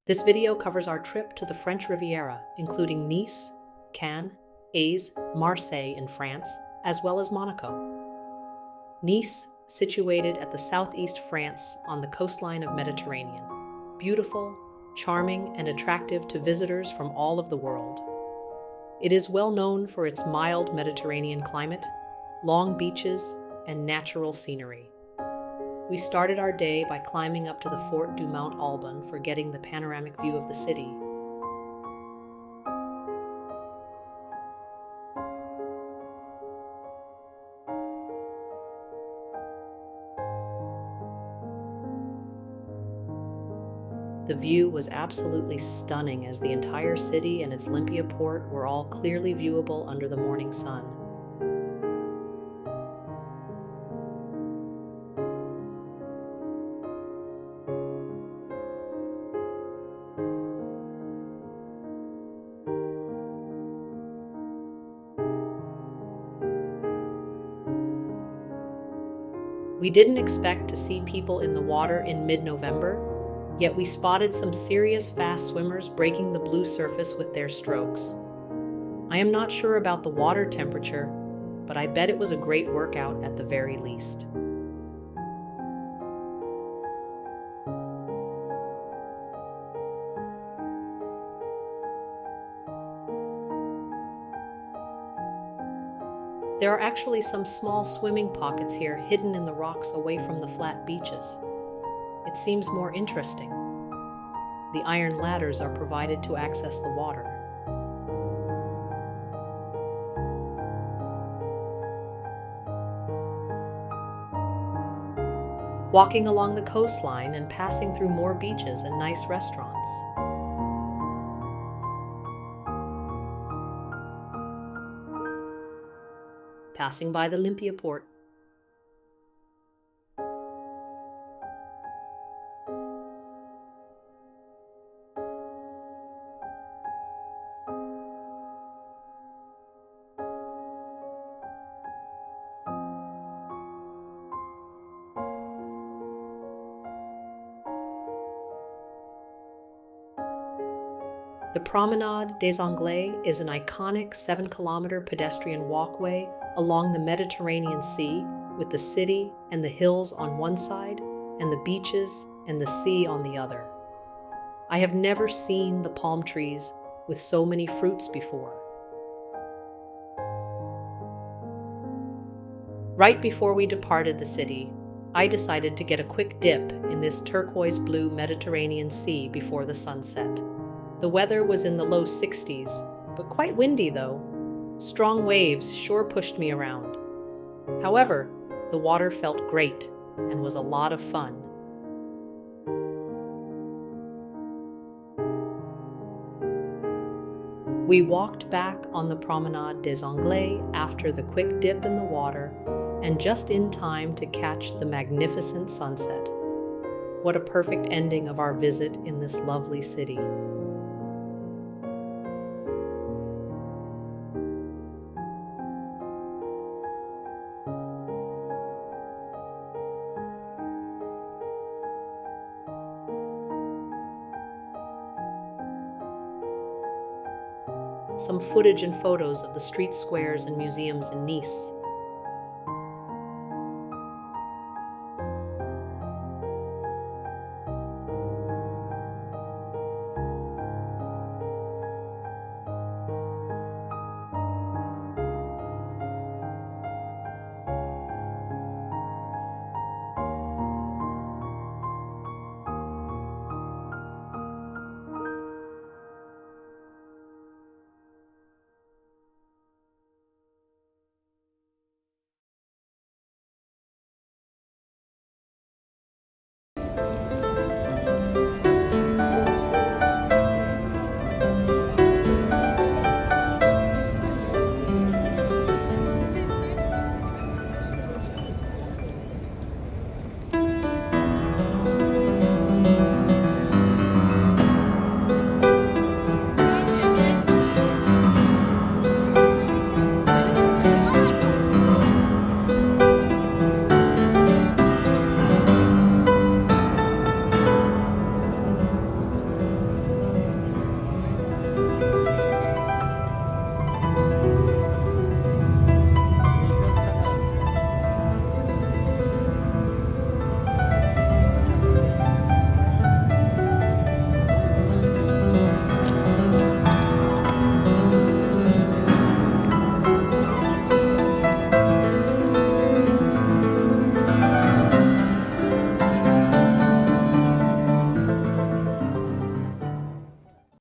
This video covers our trip to the French Riviera, including Nice, Cannes, Aix, Marseille in France, as well as Monaco. Nice, situated at the southeast France on the coastline of Mediterranean. Beautiful, charming, and attractive to visitors from all of the world. It is well known for its mild Mediterranean climate, long beaches, and natural scenery. We started our day by climbing up to the Fort du Mont Alban for getting the panoramic view of the city. The view was absolutely stunning as the entire city and its Olympia port were all clearly viewable under the morning sun. We didn't expect to see people in the water in mid-November, yet we spotted some serious fast swimmers breaking the blue surface with their strokes. I am not sure about the water temperature, but I bet it was a great workout at the very least. There are actually some small swimming pockets here hidden in the rocks away from the flat beaches. It seems more interesting. The iron ladders are provided to access the water. Walking along the coastline and passing through more beaches and nice restaurants. Passing by the Olympia port. The Promenade des Anglais is an iconic 7-kilometer pedestrian walkway along the Mediterranean Sea, with the city and the hills on one side and the beaches and the sea on the other. I have never seen the palm trees with so many fruits before. Right before we departed the city, I decided to get a quick dip in this turquoise blue Mediterranean Sea before the sunset. The weather was in the low 60s, but quite windy though. Strong waves sure pushed me around. However, the water felt great and was a lot of fun. We walked back on the Promenade des Anglais after the quick dip in the water and just in time to catch the magnificent sunset. What a perfect ending of our visit in this lovely city. Some footage and photos of the street squares and museums in Nice.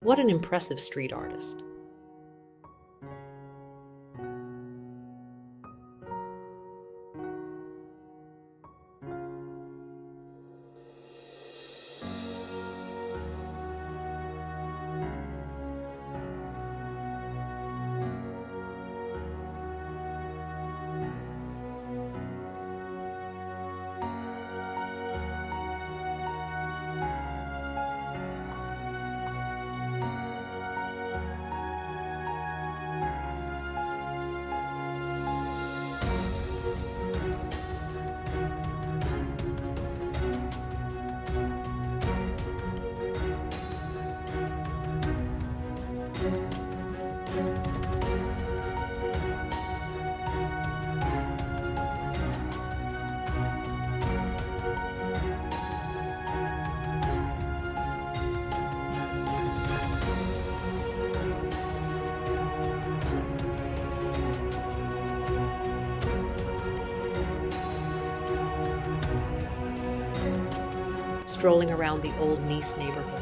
What an impressive street artist. Strolling around the old Nice neighborhood.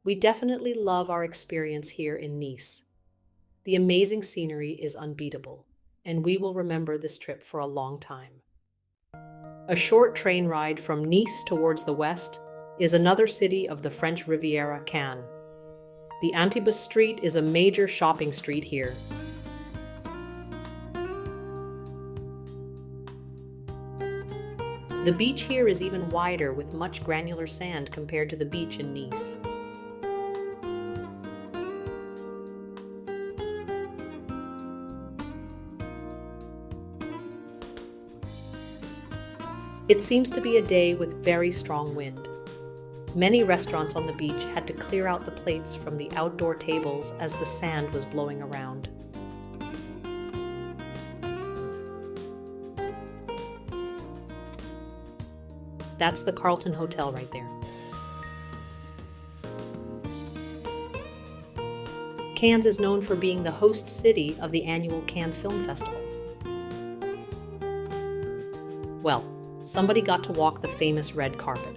We definitely love our experience here in Nice. The amazing scenery is unbeatable, and we will remember this trip for a long time. A short train ride from Nice towards the west is another city of the French Riviera, Cannes. The Antibus Street is a major shopping street here. The beach here is even wider with much granular sand compared to the beach in Nice. It seems to be a day with very strong wind. Many restaurants on the beach had to clear out the plates from the outdoor tables as the sand was blowing around. That's the Carlton Hotel right there. Cannes is known for being the host city of the annual Cannes Film Festival. Well, somebody got to walk the famous red carpet.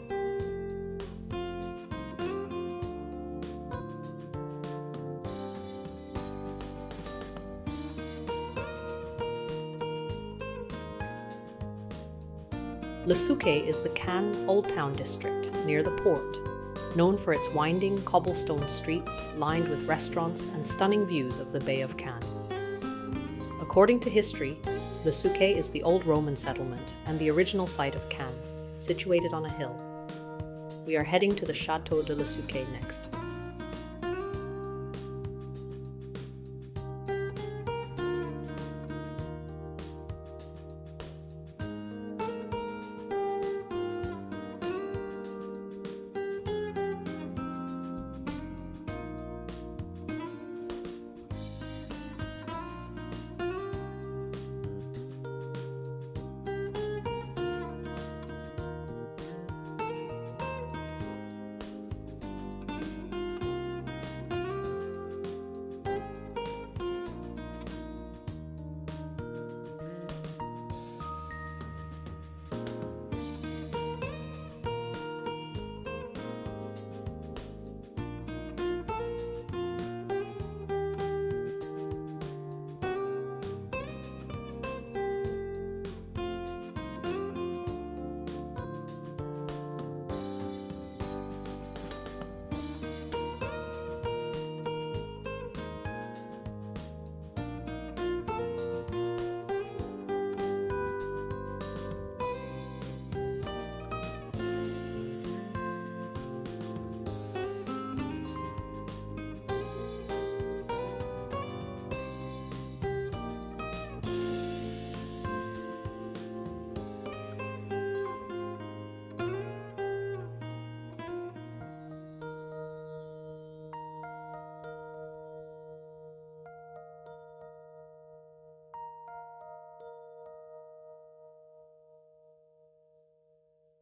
Le Souquet is the Cannes Old Town district near the port, known for its winding cobblestone streets lined with restaurants and stunning views of the Bay of Cannes. According to history, Le Souquet is the old Roman settlement and the original site of Cannes, situated on a hill. We are heading to the Château de Le Souquet next.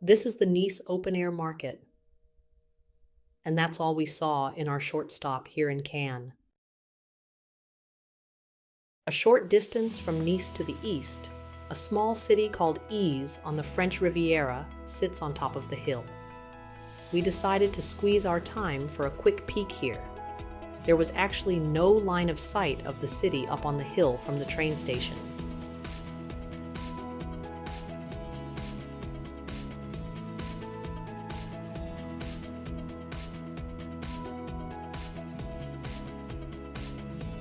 This is the Nice Open Air Market, and that's all we saw in our short stop here in Cannes. A short distance from Nice to the east, a small city called Ise on the French Riviera sits on top of the hill. We decided to squeeze our time for a quick peek here. There was actually no line of sight of the city up on the hill from the train station.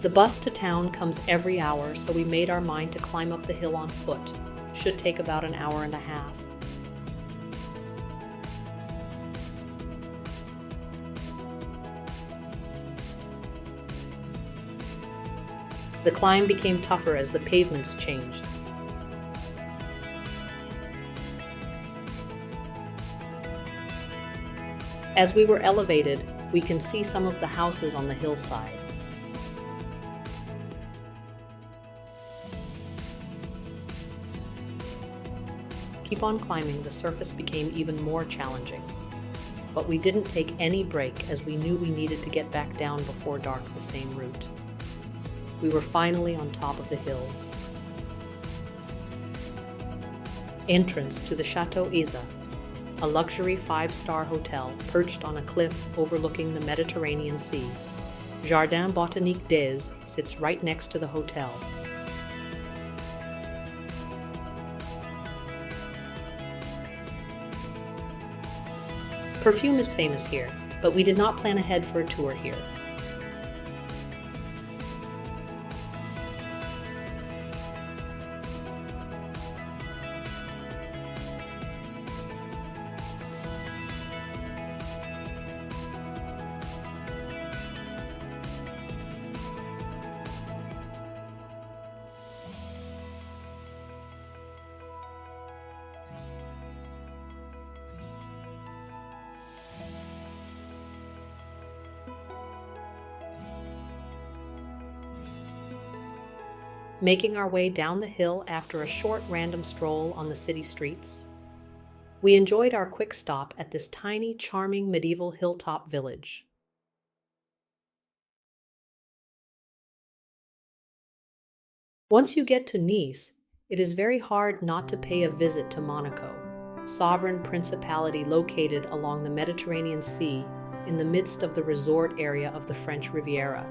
The bus to town comes every hour, so we made our mind to climb up the hill on foot. Should take about an hour and a half. The climb became tougher as the pavements changed. As we were elevated, we can see some of the houses on the hillside. Keep on climbing, the surface became even more challenging. But we didn't take any break as we knew we needed to get back down before dark the same route. We were finally on top of the hill. Entrance to the Chateau Isa, a luxury 5-star hotel perched on a cliff overlooking the Mediterranean Sea. Jardin Botanique des sits right next to the hotel. Perfume is famous here, but we did not plan ahead for a tour here. Making our way down the hill after a short random stroll on the city streets, we enjoyed our quick stop at this tiny, charming medieval hilltop village. Once you get to Nice, it is very hard not to pay a visit to Monaco, sovereign principality located along the Mediterranean Sea in the midst of the resort area of the French Riviera.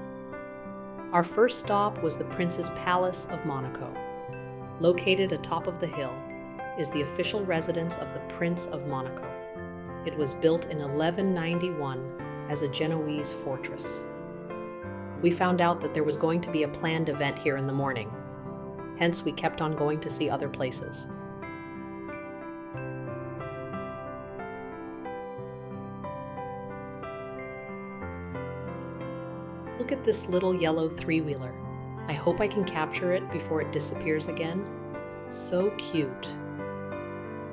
Our first stop was the Prince's Palace of Monaco. Located atop of the hill is the official residence of the Prince of Monaco. It was built in 1191 as a Genoese fortress. We found out that there was going to be a planned event here in the morning. Hence, we kept on going to see other places. Look at this little yellow three-wheeler. I hope I can capture it before it disappears again. So cute.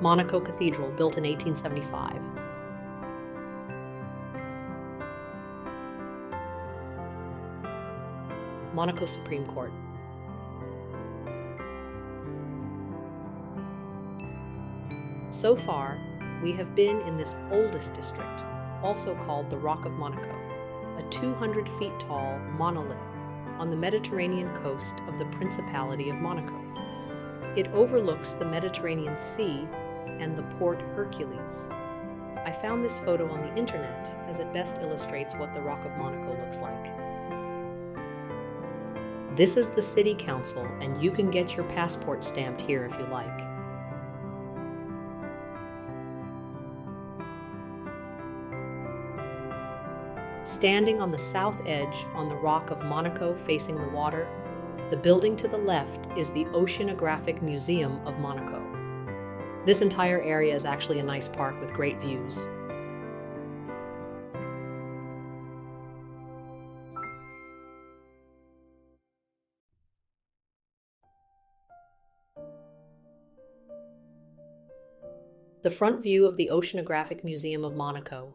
Monaco Cathedral, built in 1875. Monaco Supreme Court. So far, we have been in this oldest district, also called the Rock of Monaco, a 200 feet tall monolith on the Mediterranean coast of the Principality of Monaco. It overlooks the Mediterranean Sea and the Port Hercules. I found this photo on the internet as it best illustrates what the Rock of Monaco looks like. This is the city council, and you can get your passport stamped here if you like. Standing on the south edge on the Rock of Monaco facing the water, the building to the left is the Oceanographic Museum of Monaco. This entire area is actually a nice park with great views. The front view of the Oceanographic Museum of Monaco.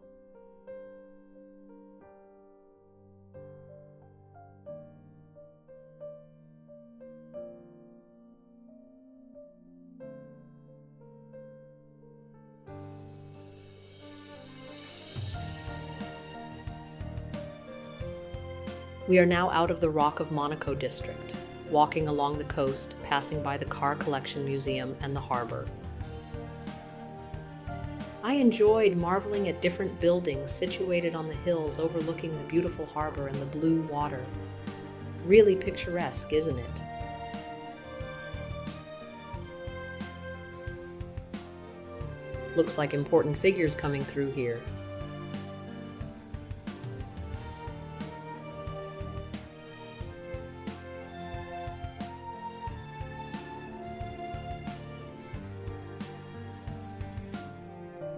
We are now out of the Rock of Monaco district, walking along the coast, passing by the Car Collection Museum and the harbor. I enjoyed marveling at different buildings situated on the hills overlooking the beautiful harbor and the blue water. Really picturesque, isn't it? Looks like important figures coming through here.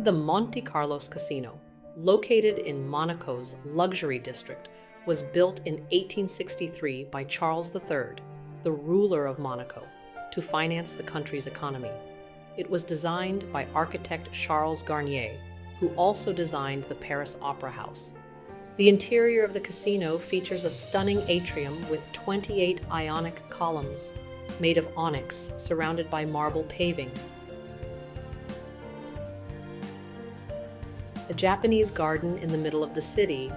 The Monte Carlos Casino, located in Monaco's luxury district, was built in 1863 by Charles III, the ruler of Monaco, to finance the country's economy. It was designed by architect Charles Garnier, who also designed the Paris Opera House. The interior of the casino features a stunning atrium with 28 Ionic columns, made of onyx, surrounded by marble paving. A Japanese garden in the middle of the city,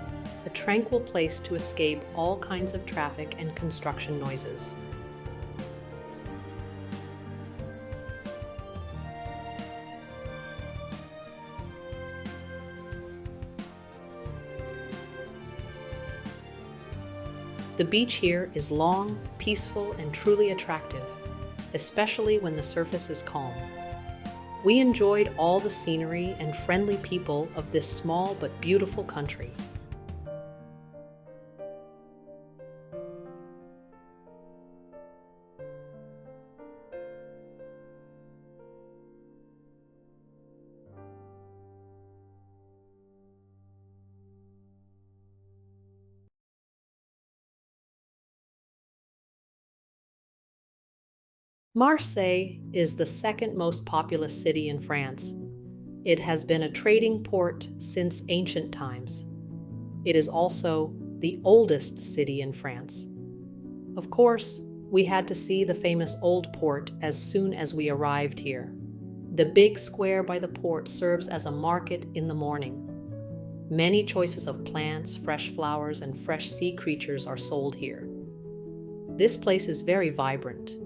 a tranquil place to escape all kinds of traffic and construction noises. The beach here is long, peaceful, and truly attractive, especially when the surface is calm. We enjoyed all the scenery and friendly people of this small but beautiful country. Marseille is the second most populous city in France. It has been a trading port since ancient times. It is also the oldest city in France. Of course, we had to see the famous Old Port as soon as we arrived here. The big square by the port serves as a market in the morning. Many choices of plants, fresh flowers, and fresh sea creatures are sold here. This place is very vibrant.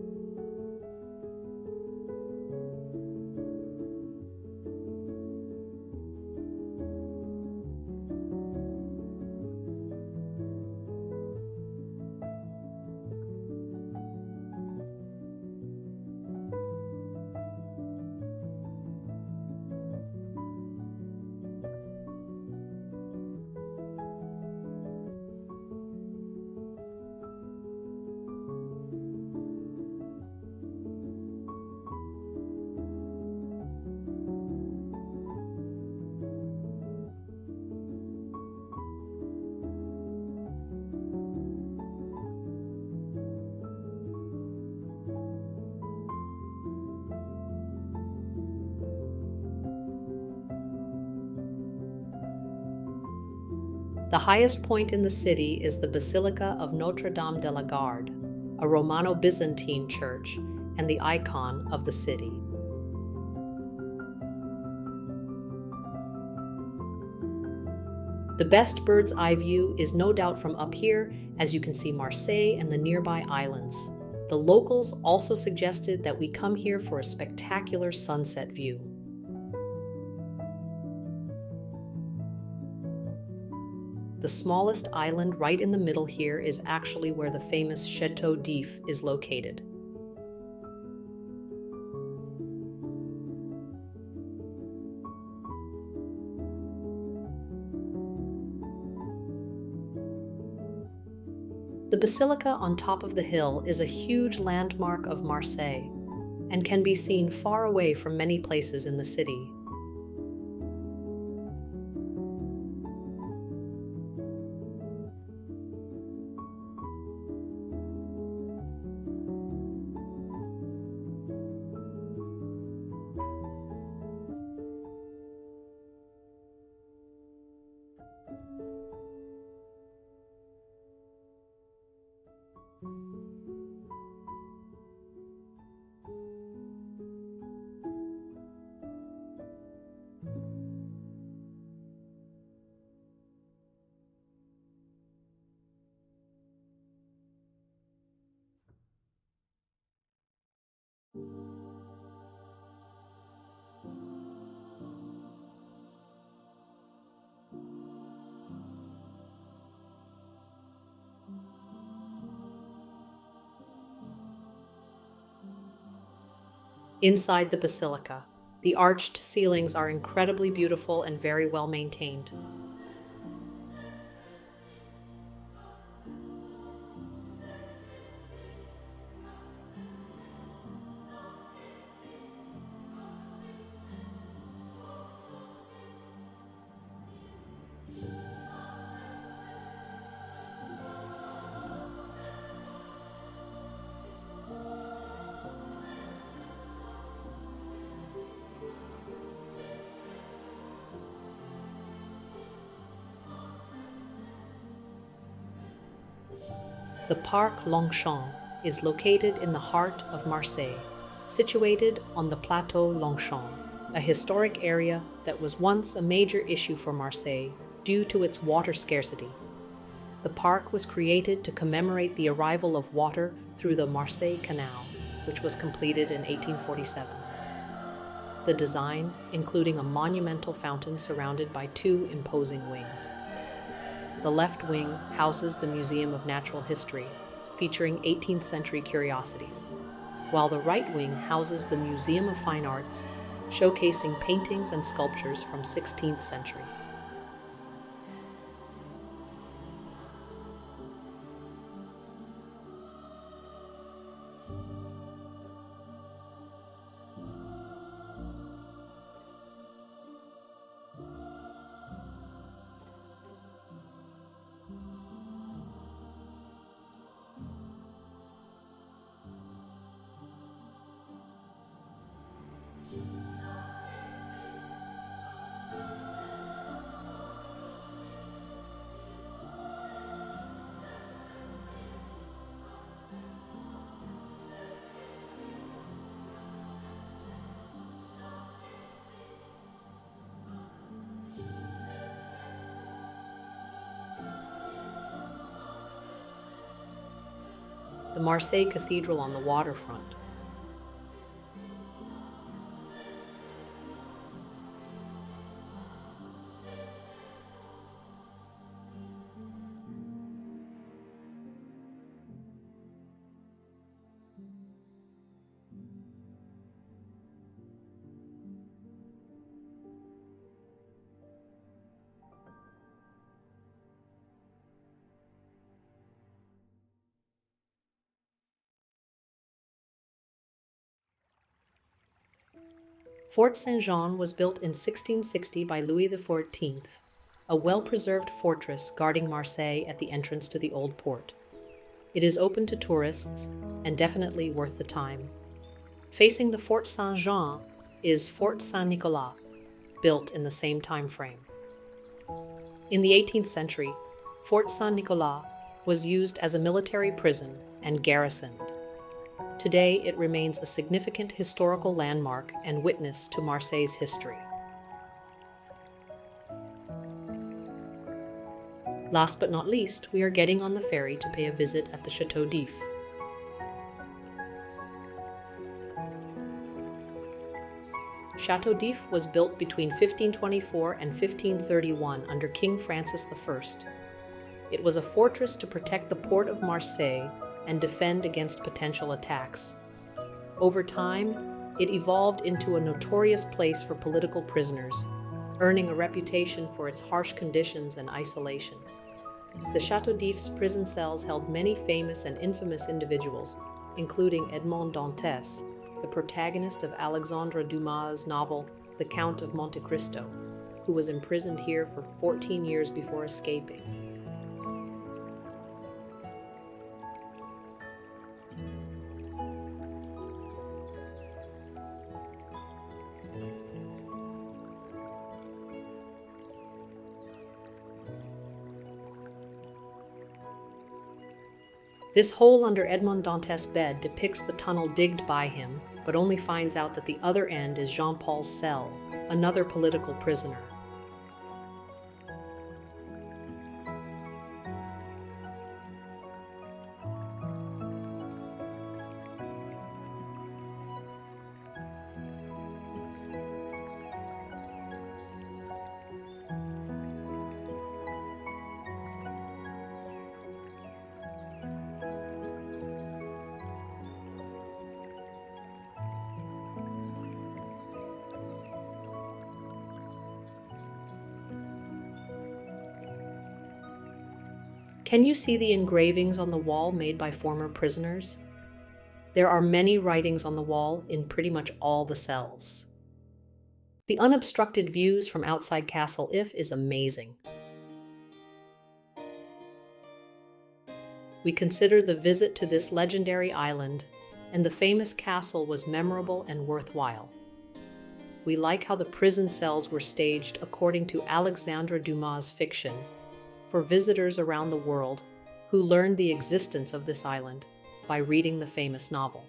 The highest point in the city is the Basilica of Notre Dame de la Garde, a Romano-Byzantine church and the icon of the city. The best bird's eye view is no doubt from up here, as you can see Marseille and the nearby islands. The locals also suggested that we come here for a spectacular sunset view. The smallest island right in the middle here is actually where the famous Château d'If is located. The basilica on top of the hill is a huge landmark of Marseille and can be seen far away from many places in the city. Inside the basilica, the arched ceilings are incredibly beautiful and very well maintained. The Parc Longchamp is located in the heart of Marseille, situated on the Plateau Longchamp, a historic area that was once a major issue for Marseille due to its water scarcity. The park was created to commemorate the arrival of water through the Marseille Canal, which was completed in 1847. The design, including a monumental fountain surrounded by two imposing wings. The left wing houses the Museum of Natural History, featuring 18th century curiosities, while the right wing houses the Museum of Fine Arts, showcasing paintings and sculptures from 16th century. The Marseille Cathedral on the waterfront. Fort Saint-Jean was built in 1660 by Louis XIV, a well-preserved fortress guarding Marseille at the entrance to the old port. It is open to tourists and definitely worth the time. Facing the Fort Saint-Jean is Fort Saint-Nicolas, built in the same time frame. In the 18th century, Fort Saint-Nicolas was used as a military prison and garrisoned. Today, it remains a significant historical landmark and witness to Marseille's history. Last but not least, we are getting on the ferry to pay a visit at the Château d'If. Château d'If was built between 1524 and 1531 under King Francis I. It was a fortress to protect the port of Marseille and defend against potential attacks. Over time, it evolved into a notorious place for political prisoners, earning a reputation for its harsh conditions and isolation. The Château d'If's prison cells held many famous and infamous individuals, including Edmond Dantes, the protagonist of Alexandre Dumas' novel The Count of Monte Cristo, who was imprisoned here for 14 years before escaping. This hole under Edmond Dantes' bed depicts the tunnel digged by him, but only finds out that the other end is Jean-Paul's cell, another political prisoner. Can you see the engravings on the wall made by former prisoners? There are many writings on the wall in pretty much all the cells. The unobstructed views from outside Castle If is amazing. We consider the visit to this legendary island, and the famous castle was memorable and worthwhile. We like how the prison cells were staged according to Alexandre Dumas' fiction for visitors around the world who learned the existence of this island by reading the famous novel.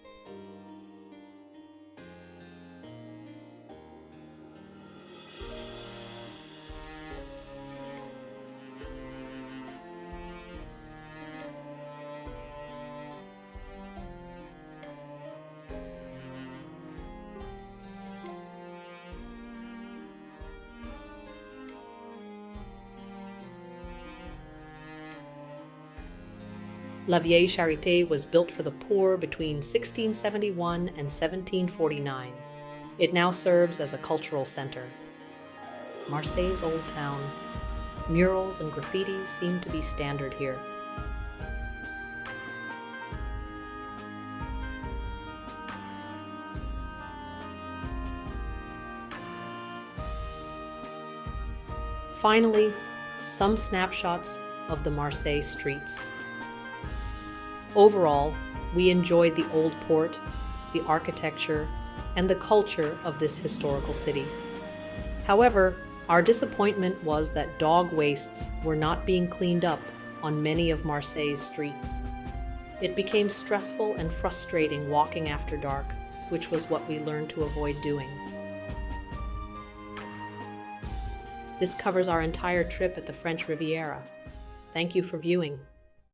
La Vieille Charité was built for the poor between 1671 and 1749. It now serves as a cultural center. Marseille's old town. Murals and graffitis seem to be standard here. Finally, some snapshots of the Marseille streets. Overall, we enjoyed the old port, the architecture, and the culture of this historical city. However, our disappointment was that dog wastes were not being cleaned up on many of Marseille's streets. It became stressful and frustrating walking after dark, which was what we learned to avoid doing. This covers our entire trip at the French Riviera. Thank you for viewing.